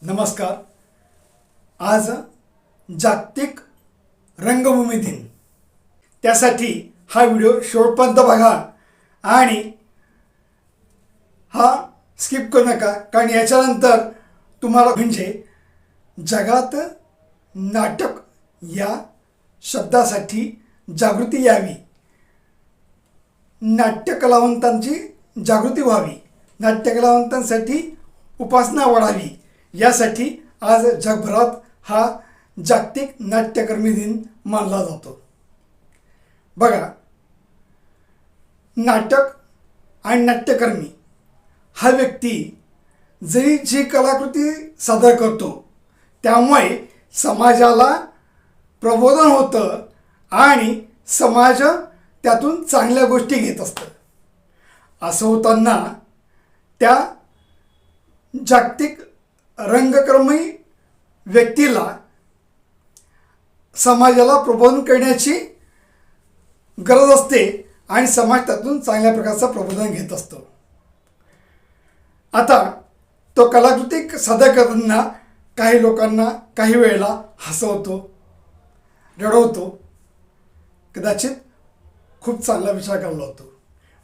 नमस्कार. आज जागतिक रंगभूमी दिन. त्यासाठी हा व्हिडिओ शेवटपर्यंत बघा आणि हा स्किप करू नका, कारण याच्यानंतर तुम्हाला म्हणजे जगात नाटक या शब्दासाठी जागृती यावी, नाट्यकलावंतांची जागृती व्हावी, नाट्यकलावंतांसाठी उपासना वाढावी, यासाठी आज जगभरात हा जागतिक नाट्यकर्मी दिन मानला जातो. बघा, नाटक आणि नाट्यकर्मी हा व्यक्ती जरी जी कलाकृती सादर करतो त्यामुळे समाजाला प्रबोधन होतं आणि समाज त्यातून चांगल्या गोष्टी घेत असतं. असं होताना त्या जागतिक रंगकर्मी व्यक्तीला समाजाला प्रबोधन करण्याची गरज असते आणि समाज त्यातून चांगल्या प्रकारचं प्रबोधन घेत असतो. आता तो कलाकृती सादर करताना काही लोकांना काही वेळेला हसवतो, रडवतो, कदाचित खूप चांगला विचार करला होतो,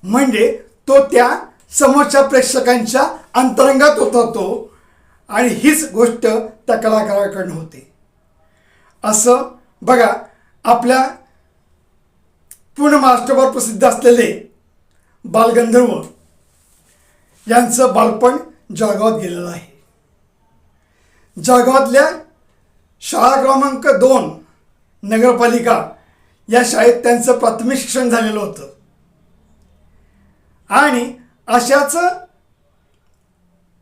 म्हणजे तो त्या समोरच्या प्रेक्षकांच्या अंतरंगात उतरतो आणि हीच गोष्ट त्या कलाकाराकडून होते. असं बघा, आपल्या पूर्ण महाराष्ट्रभर प्रसिद्ध असलेले बालगंधर्व यांचं बालपण जळगावात गेलेलं आहे. जळगावातल्या शाळा क्रमांक 2 नगरपालिका या शाळेत त्यांचं प्राथमिक शिक्षण झालेलं होतं आणि अशाच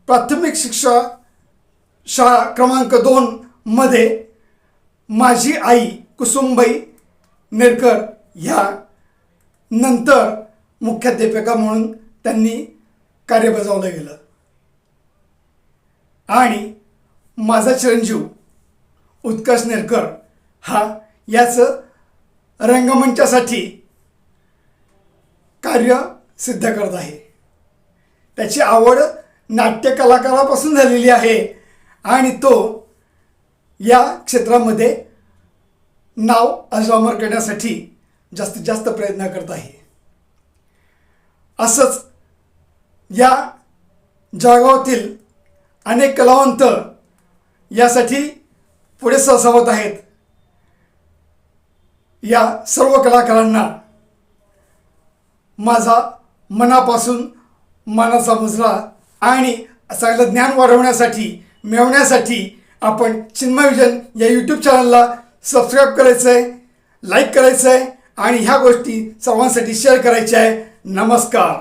प्राथमिक शिक्षा शाळा क्रमांक 2 मध्ये माझी आई कुसुमबाई नेरकर ह्या नंतर मुख्याध्यापिका म्हणून त्यांनी कार्य बजावलं गेलं आणि माझा चिरंजीव उत्कर्ष नेरकर हा याच रंगमंचासाठी कार्य सिद्ध करत आहे. त्याची आवड नाट्य कलाकारापासून झालेली आहे आणि तो या क्षेत्रामध्ये नाव अजरामर करण्यासाठी जास्तीत जास्त प्रयत्न करत आहे. असंच या जळगावातील अनेक कलावंत यासाठी पुढे सरसावत आहेत. या सर्व कलाकारांना माझा मनापासून मानाचा मुजरा आणि चांगलं ज्ञान वाढवण्यासाठी मिळवण्यासाठी आपण चिन्मय विजन या यूट्यूब चॅनलला सबस्क्राईब करायचं आहे, लाईक करायचं आहे आणि ह्या गोष्टी सर्वांसाठी शेअर करायच्या आहे. नमस्कार.